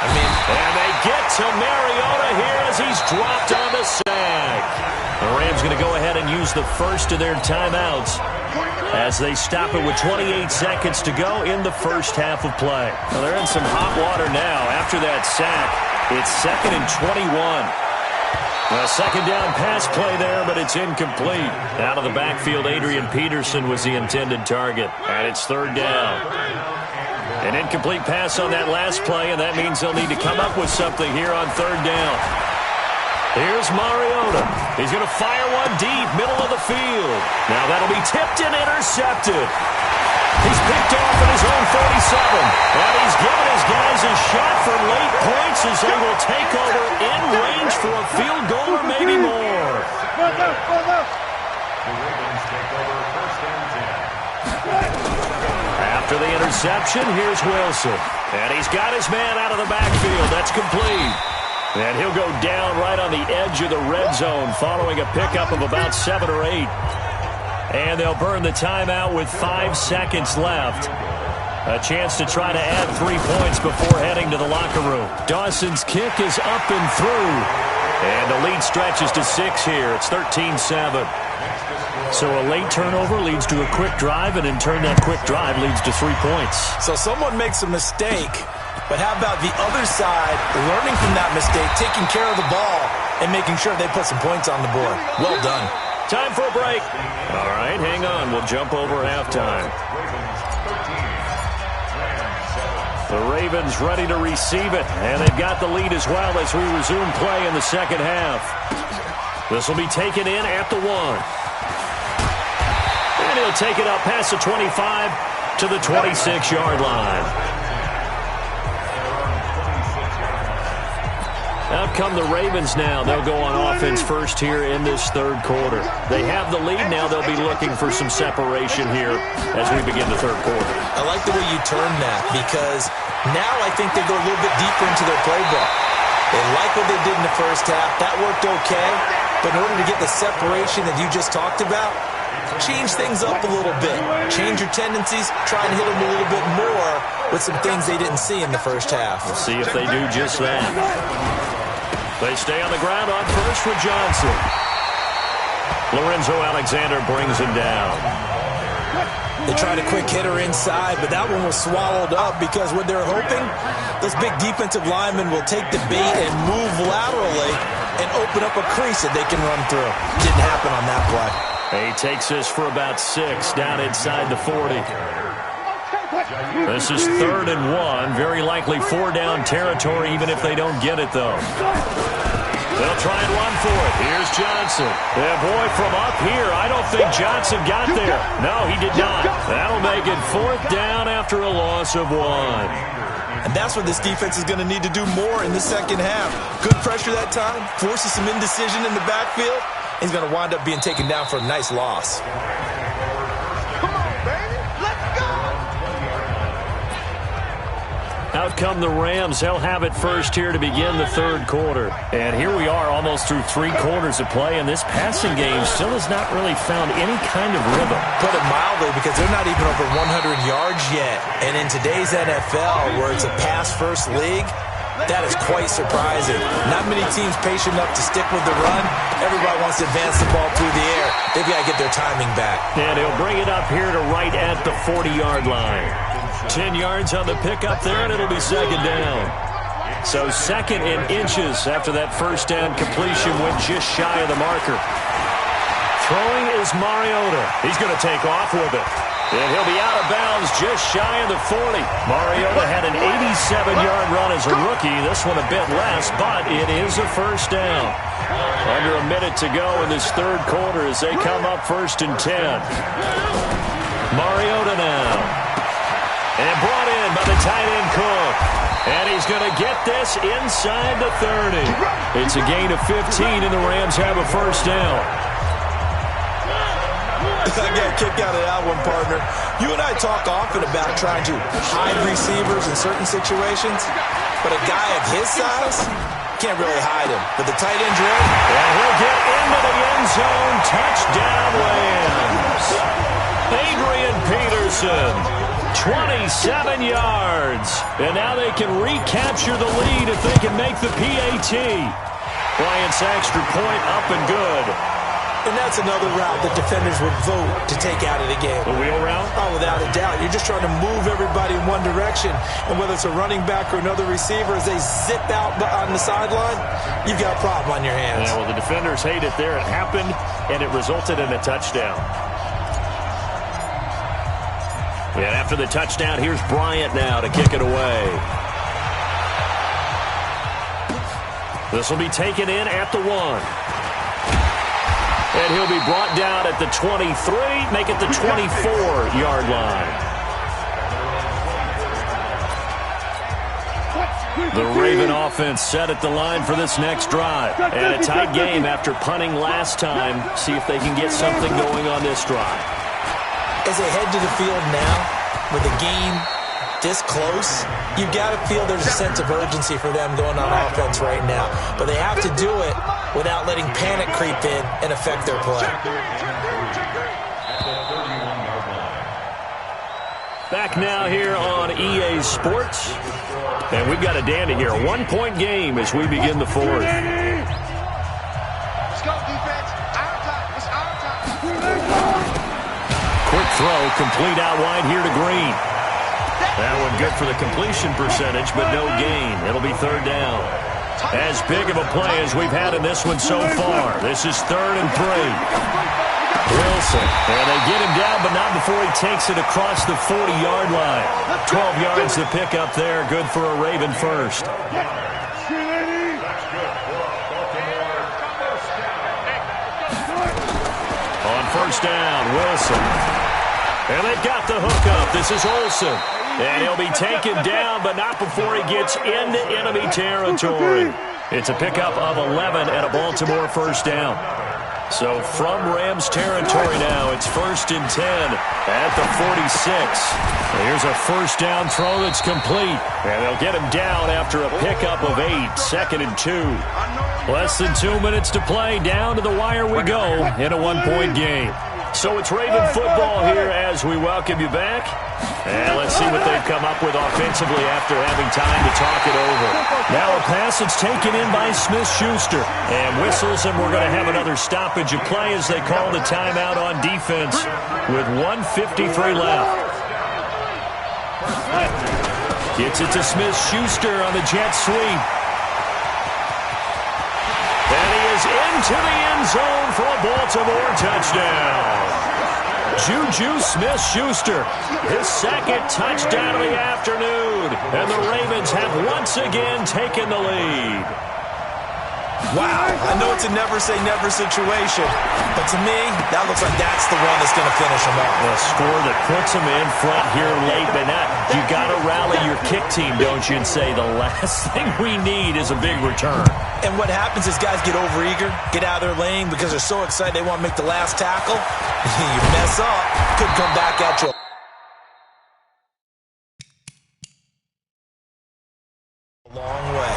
And they get to Mariota here as he's dropped on the sack. The Rams going to go ahead and use the first of their timeouts as they stop it with 28 seconds to go in the first half of play. Well, they're in some hot water now after that sack. It's 2nd and 21. A second down pass play there, but it's incomplete. Out of the backfield, Adrian Peterson was the intended target, and it's 3rd down. An incomplete pass on that last play, and that means they'll need to come up with something here on 3rd down. Here's Mariota. He's going to fire one deep, middle of the field. Now that'll be tipped and intercepted. He's picked off at his own 47. And he's given his guys a shot for late points as they will take over in range for a field goal or maybe more. The Ravens take over 1st and 10. After the interception, here's Wilson. And he's got his man out of the backfield. That's complete. And he'll go down right on the edge of the red zone following a pickup of about 7 or 8. And they'll burn the timeout with 5 seconds left. A chance to try to add 3 points before heading to the locker room. Dawson's kick is up and through. And the lead stretches to 6 here. It's 13-7. So a late turnover leads to a quick drive, and in turn that quick drive leads to 3 points. So someone makes a mistake, but how about the other side learning from that mistake, taking care of the ball, and making sure they put some points on the board? Well done. Time for a break. All right, hang on. We'll jump over halftime. The Ravens ready to receive it, and they've got the lead as well as we resume play in the second half. This will be taken in at the 1. And he'll take it up past the 25 to the 26-yard line. Out come the Ravens now. They'll go on offense first here in this third quarter. They have the lead now. They'll be looking for some separation here as we begin the third quarter. I like the way you turned that, because now I think they go a little bit deeper into their playbook. They like what they did in the first half. That worked okay. But in order to get the separation that you just talked about, change things up a little bit. Change your tendencies. Try and hit them a little bit more with some things they didn't see in the first half. We'll see if they do just that. They stay on the ground on first with Johnson. Lorenzo Alexander brings him down. They tried a quick hitter inside, but that one was swallowed up because what they're hoping, those big defensive linemen will take the bait and move laterally and open up a crease that they can run through. Didn't happen on that play. He takes this for about 6 down inside the 40. This is 3rd and 1. Very likely 4-down territory, even if they don't get it, though. They'll try and run for it. Here's Johnson. Yeah, boy, from up here, I don't think Johnson got there. No, he did not. That'll make it 4th down after a loss of 1. And that's what this defense is going to need to do more in the second half. Good pressure that time, forces some indecision in the backfield. He's going to wind up being taken down for a nice loss. Out come the Rams. They'll have it first here to begin the third quarter. And here we are almost through 3 quarters of play, and this passing game still has not really found any kind of rhythm. Put it mildly, because they're not even over 100 yards yet. And in today's NFL, where it's a pass-first league, that is quite surprising. Not many teams patient enough to stick with the run. Everybody wants to advance the ball through the air. They've got to get their timing back. And he'll bring it up here to right at the 40-yard line. 10 yards on the pickup there, and it'll be 2nd down. So 2nd in inches after that first down completion went just shy of the marker. Throwing is Mariota. He's going to take off with it. And he'll be out of bounds just shy of the 40. Mariota had an 87-yard run as a rookie. This one a bit less, but it is a first down. Under a minute to go in this third quarter as they come up 1st and 10. Mariota now. And brought in by the tight end Cook. And he's going to get this inside the 30. It's a gain of 15, and the Rams have a first down. I got a kick out of that one, partner. You and I talk often about trying to hide receivers in certain situations, but a guy of his size can't really hide him. But the tight end's ready. And he'll get into the end zone. Touchdown, Rams. Adrian Peterson. 27 yards. And now they can recapture the lead if they can make the PAT. Bryant's extra point up and good. And that's another route that defenders would vote to take out of the game. The wheel route? Oh, without a doubt. You're just trying to move everybody in one direction. And whether it's a running back or another receiver, as they zip out on the sideline, you've got a problem on your hands. Yeah, well, the defenders hate it there. It happened, and it resulted in a touchdown. And after the touchdown, here's Bryant now to kick it away. This will be taken in at the 1. And he'll be brought down at the 23, make it the 24-yard line. The Raven offense set at the line for this next drive. And a tight game after punting last time. See if they can get something going on this drive. As they head to the field now, with a game this close, you've got to feel there's a sense of urgency for them going on offense right now. But they have to do it without letting panic creep in and affect their play. Back now here on EA Sports. And we've got a Dandy here. 1-point game as we begin the fourth. Let's go, defense. Our time. It's our time. Quick throw, complete out wide here to Green. That one good for the completion percentage, but no gain. It'll be third down. As big of a play as we've had in this one so far. This is 3rd and 3. Wilson, and they get him down, but not before he takes it across the 40-yard line. 12 yards to pick up there, good for a Raven first. On first down, Wilson. And they've got the hook up. This is Olsen. And he'll be taken down, but not before he gets into enemy territory. It's a pickup of 11 and a Baltimore first down. So from Rams territory now, it's 1st and 10 at the 46. Here's a first down throw that's complete. And they'll get him down after a pickup of 8, 2nd and 2. Less than 2 minutes to play. Down to the wire we go in a 1-point game. So it's Raven football here as we welcome you back. And let's see what they've come up with offensively after having time to talk it over. Now a pass that's taken in by Smith-Schuster. And whistles, and we're going to have another stoppage of play as they call the timeout on defense with 1:53 left. Gets it to Smith-Schuster on the jet sweep. And he is into the end zone for a Baltimore touchdown. Juju Smith-Schuster, his 2nd touchdown of the afternoon. And the Ravens have once again taken the lead. Wow, I know it's a never-say-never situation, but to me, that looks like that's the one that's going to finish them off. A score that puts them in front here late, but not. You got to rally your kick team, don't you, and say the last thing we need is a big return. And what happens is guys get overeager, get out of their lane because they're so excited they want to make the last tackle. You mess up, could come back at you. A long way.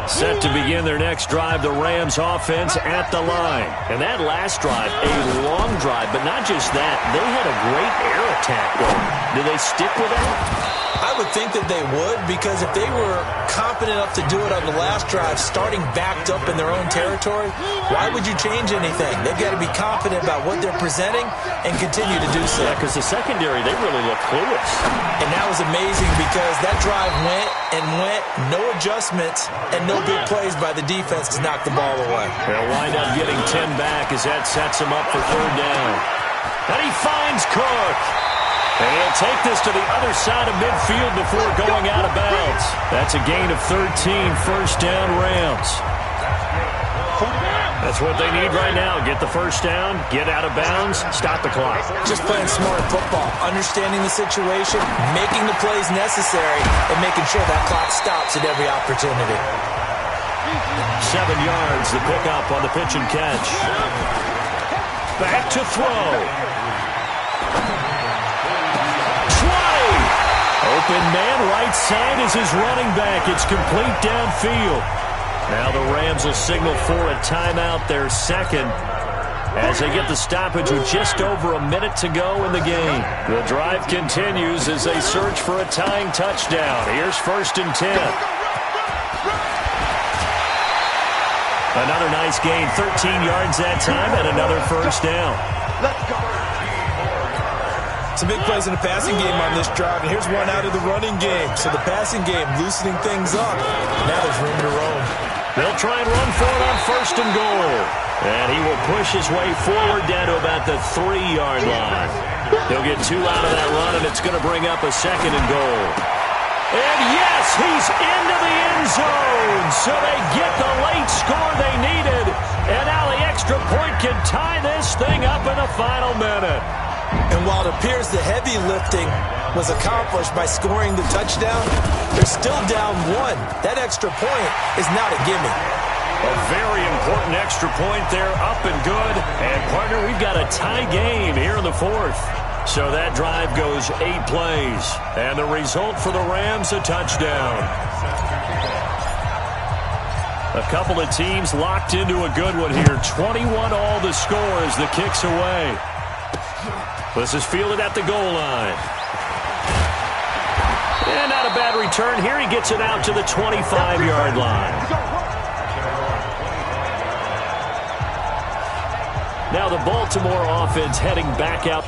Set to begin their next drive, the Rams offense at the line. And that last drive, a long drive, but not just that. They had a great air attack going. Do they stick with that? I would think that they would, because if they were confident enough to do it on the last drive, starting backed up in their own territory, why would you change anything? They've got to be confident about what they're presenting and continue to do so. Yeah, because the secondary, they really look clueless. And that was amazing because that drive went and went, no adjustments, and no big plays by the defense to knock the ball away. They'll wind up getting 10 back as that sets them up for 3rd down. And he finds Cook. And he'll take this to the other side of midfield before going out of bounds. That's a gain of 13, first down Rams. That's what they need right now. Get the first down, get out of bounds, stop the clock. Just playing smart football, understanding the situation, making the plays necessary, and making sure that clock stops at every opportunity. 7 yards, the pickup on the pitch and catch. Back to throw. Open man, right side is his running back. It's complete downfield. Now the Rams will signal for a timeout, their 2nd, as they get the stoppage with just over a minute to go in the game. The drive continues as they search for a tying touchdown. Here's 1st and 10. Another nice gain, 13 yards that time, and another first down. Let's go. Some big plays in the passing game on this drive, and here's one out of the running game. So the passing game loosening things up. Now there's room to roam. They'll try and run for it on 1st and goal. And he will push his way forward down to about the 3-yard line. He'll get 2 out of that run, and it's going to bring up a 2nd and goal. And yes, he's into the end zone. So they get the late score they needed. And now the extra point can tie this thing up in the final minute. And while it appears the heavy lifting was accomplished by scoring the touchdown, they're still down 1. That extra point is not a gimme. A very important extra point there, up and good. And, partner, we've got a tie game here in the fourth. So that drive goes 8 plays. And the result for the Rams, a touchdown. A couple of teams locked into a good one here. 21-all the score as the kick's away. This is fielded at the goal line. And not a bad return here. He gets it out to the 25-yard line. Now the Baltimore offense heading back out.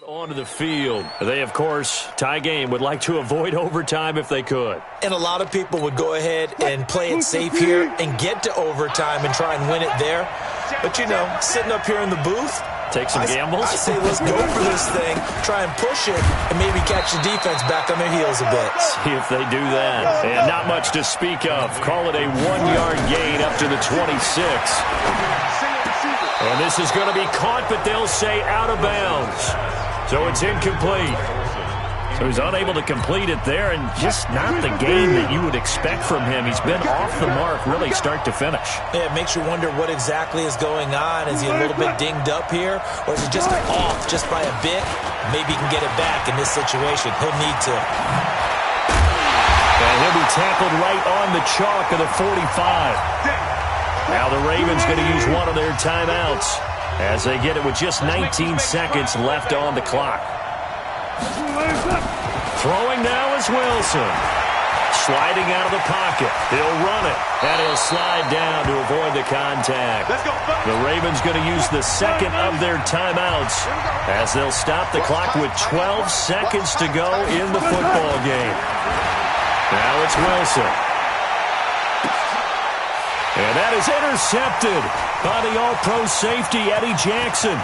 Onto the field. They, of course, tie game, would like to avoid overtime if they could. And a lot of people would go ahead and play it safe here and get to overtime and try and win it there. But, you know, sitting up here in the booth, Take some gambles? I say let's go for this thing, try and push it, and maybe catch the defense back on their heels a bit. See if they do that. And not much to speak of. Call it a 1-yard gain up to the 26. And this is going to be caught, but they'll say out of bounds. So it's incomplete. So he's unable to complete it there, and just not the game that you would expect from him. He's been off the mark really start to finish. Yeah, it makes you wonder what exactly is going on. Is he a little bit dinged up here, or is he just off just by a bit? Maybe he can get it back in this situation. He'll need to. And he'll be tackled right on the chalk of the 45. Now the Ravens going to use one of their timeouts as they get it with just 19 seconds left on the clock. Throwing now is Wilson. Sliding out of the pocket. He'll run it, and he'll slide down to avoid the contact. The Ravens going to use the second of their timeouts as they'll stop the clock with 12 seconds to go in the football game. Now it's Wilson. And that is intercepted by the All-Pro safety, Eddie Jackson.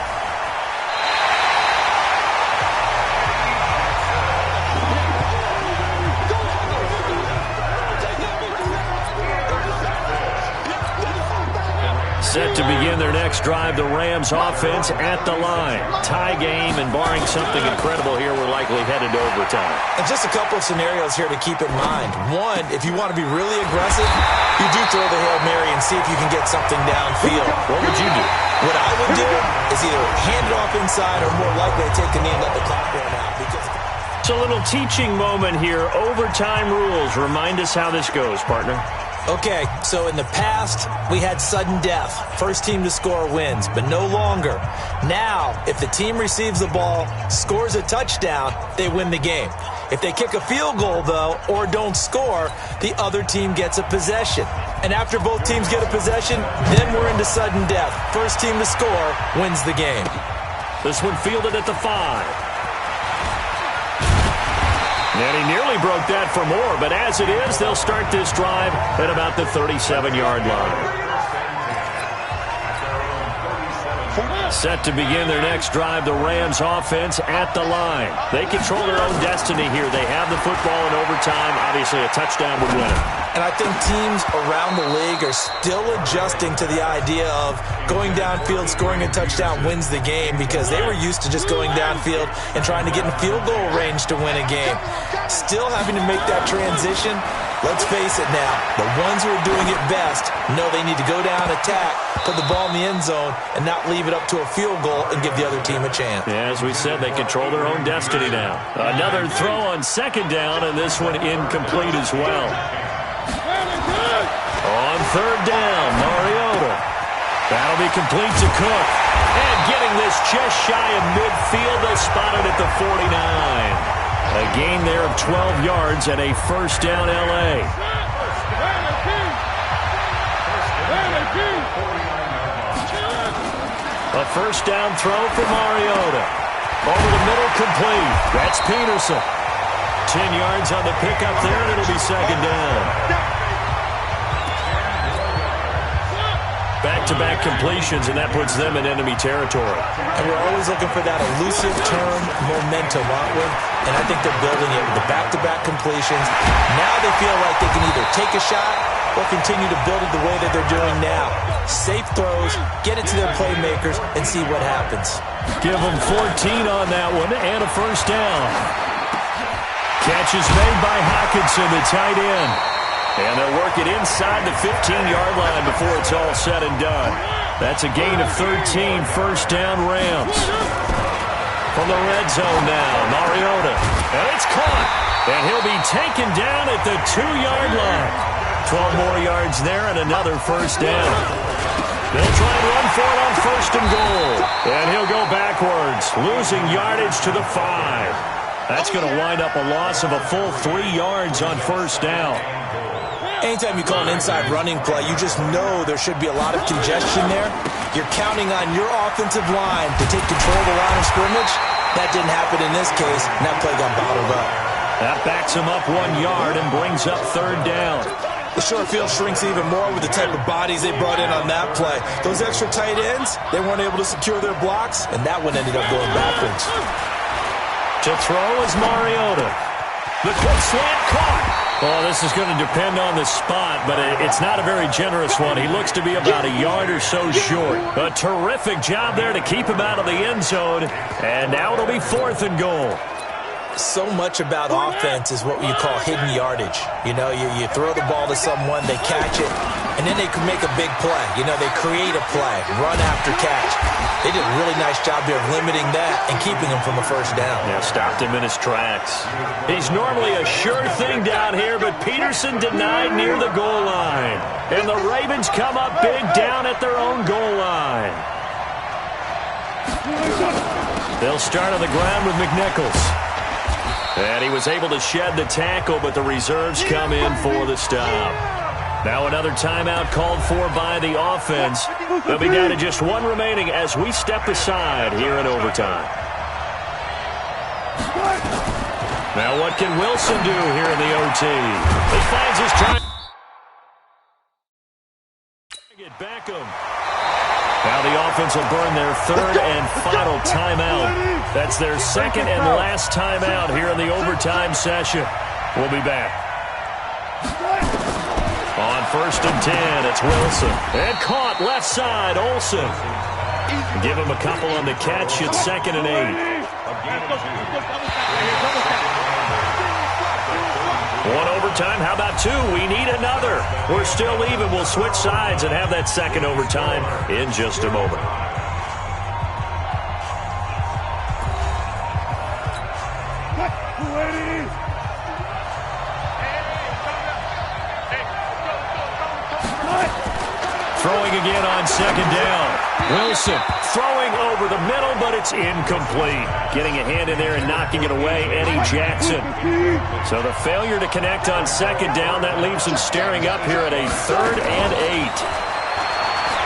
Set to begin their next drive, the Rams offense at the line. Tie game, and barring something incredible here, we're likely headed to overtime. And just a couple of scenarios here to keep in mind. One, if you want to be really aggressive, you do throw the Hail Mary and see if you can get something downfield. What would you do? What I would do is either hand it off inside or more likely take the knee and let the clock run out. Because it's a little teaching moment here. Overtime rules. Remind us how this goes, partner. Okay, so in the past, we had sudden death. First team to score wins, but no longer. Now, if the team receives the ball, scores a touchdown, they win the game. If they kick a field goal, though, or don't score, the other team gets a possession. And after both teams get a possession, then we're into sudden death. First team to score wins the game. This one fielded at the 5. And he nearly broke that for more, but as it is, they'll start this drive at about the 37-yard line. Set to begin their next drive, the Rams offense at the line. They control their own destiny here. They have the football in overtime. Obviously, a touchdown would win it. And I think teams around the league are still adjusting to the idea of going downfield, scoring a touchdown wins the game, because they were used to just going downfield and trying to get in field goal range to win a game. Still having to make that transition. Let's face it now, the ones who are doing it best know they need to go down, attack, put the ball in the end zone, and not leave it up to a field goal and give the other team a chance. Yeah, as we said, they control their own destiny now. Another throw on second down, and this one incomplete as well. On third down, Mariota. That'll be complete to Cook. And getting this just shy of midfield, they'll spot it at the 49. A gain there of 12 yards and a first down L.A. A first down throw for Mariota. Over the middle, complete. That's Peterson. 10 yards on the pickup there, and it'll be second down. Back-to-back completions, and that puts them in enemy territory. And we're always looking for that elusive term momentum, aren't we? And I think they're building it with the back-to-back completions. Now they feel like they can either take a shot or continue to build it the way that they're doing now. Safe throws, get it to their playmakers, and see what happens. Give them 14 on that one, and a first down. Catch is made by Hockenson, the tight end. And they'll work it inside the 15-yard line before it's all said and done. That's a gain of 13, first down Rams. From the red zone now, Mariota. And it's caught. And he'll be taken down at the 2-yard line. 12 more yards there and another first down. They'll try and run for it on first and goal. And he'll go backwards, losing yardage to the 5. That's going to wind up a loss of a full 3 yards on first down. Anytime you call an inside running play, you just know there should be a lot of congestion there. You're counting on your offensive line to take control of the line of scrimmage. That didn't happen in this case, and that play got bottled up. That backs him up 1 yard and brings up third down. The short field shrinks even more with the type of bodies they brought in on that play. Those extra tight ends, they weren't able to secure their blocks, and that one ended up going backwards. To throw is Mariota. The quick slant caught. Well, this is going to depend on the spot, but it's not a very generous one. He looks to be about a yard or so short. A terrific job there to keep him out of the end zone, and now it'll be 4th and goal. So much about offense is what you call hidden yardage. You know, you throw the ball to someone, they catch it, and then they can make a big play. You know, they create a play, run after catch. They did a really nice job there of limiting that and keeping him from a first down. Yeah, stopped him in his tracks. He's normally a sure thing down here, but Peterson denied near the goal line. And the Ravens come up big down at their own goal line. They'll start on the ground with McNichols. And he was able to shed the tackle, but the reserves come in for the stop. Now another timeout called for by the offense. They'll be down to just one remaining as we step aside here in overtime. Now what can Wilson do here in the OT? He finds his try. Get Beckham. Now the offense will burn their 3rd and final timeout. That's their 2nd and last timeout here in the overtime session. We'll be back. On 1st and 10, it's Wilson. And caught left side, Olsen. Give him a couple on the catch. It's 2nd and 8. One overtime, how about 2? We need another. We're still even. We'll switch sides and have that 2nd overtime in just a moment. Throwing again on 2nd down. Wilson throwing over the middle, but it's incomplete. Getting a hand in there and knocking it away, Eddie Jackson. So the failure to connect on 2nd down, that leaves him staring up here at a 3rd and 8.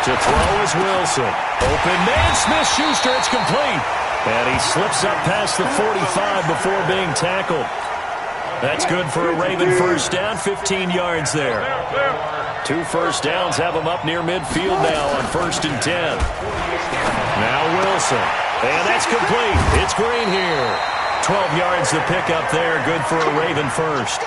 To throw is Wilson. Open man, Smith-Schuster, it's complete. And he slips up past the 45 before being tackled. That's good for a Raven first down, 15 yards there. 2 first downs have him up near midfield now on 1st and 10. Now Wilson. And that's complete. It's Green here. 12 yards to pick up there. Good for a Raven first.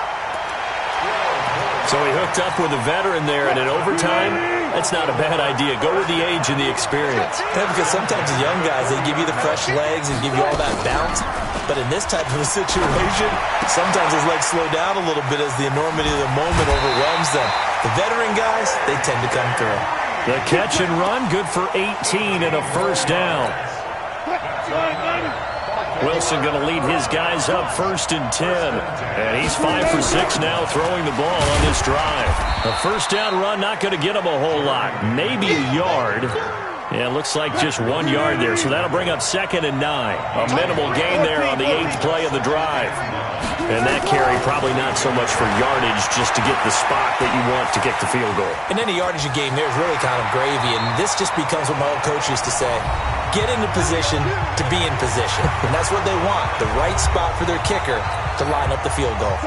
So he hooked up with a veteran there, and in overtime, that's not a bad idea. Go with the age and the experience. Yeah, because sometimes the young guys, they give you the fresh legs and give you all that bounce. But in this type of a situation, sometimes his legs slow down a little bit as the enormity of the moment overwhelms them. The veteran guys, they tend to come through. The catch and run, good for 18 and a first down. Wilson going to lead his guys up 1st and 10. And he's 5 for 6 now throwing the ball on this drive. A first down run not going to get him a whole lot. Maybe a yard. Yeah, it looks like just 1 yard there. So that'll bring up 2nd and 9. A minimal gain there on the 8th play of the drive. And that carry probably not so much for yardage, just to get the spot that you want to kick the field goal. And any yardage you gain there is really kind of gravy. And this just becomes what my old coach used to say. Get into position to be in position. And that's what they want, the right spot for their kicker to line up the field goal.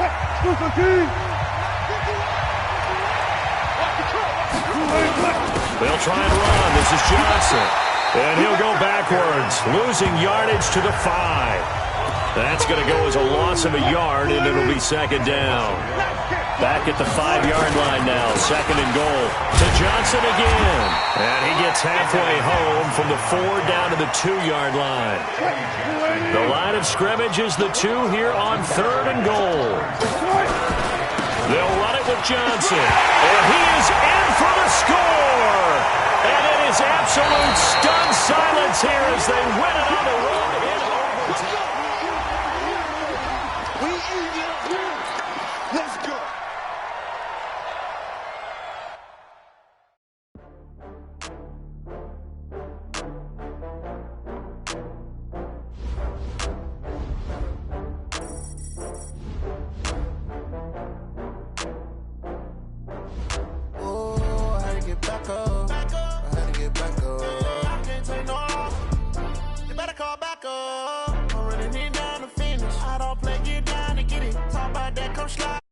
They'll try and run. This is Johnson. And he'll go backwards, losing yardage to the 5. That's going to go as a loss of a yard, and it'll be 2nd down. Back at the 5-yard line now, 2nd and goal. To Johnson again. And he gets halfway home from the 4 down to the 2-yard line. The line of scrimmage is the 2 here on 3rd and goal. They'll run it with Johnson. And he is in for the score. And it is absolute stunned silence here as they win it on the road in overtime. Let's go. Oh, I had to get back up. I had to get back up. I can't take no off. You better call back up. I'm running it down to finish. I don't play, get down to get it. Talk about that, come slide.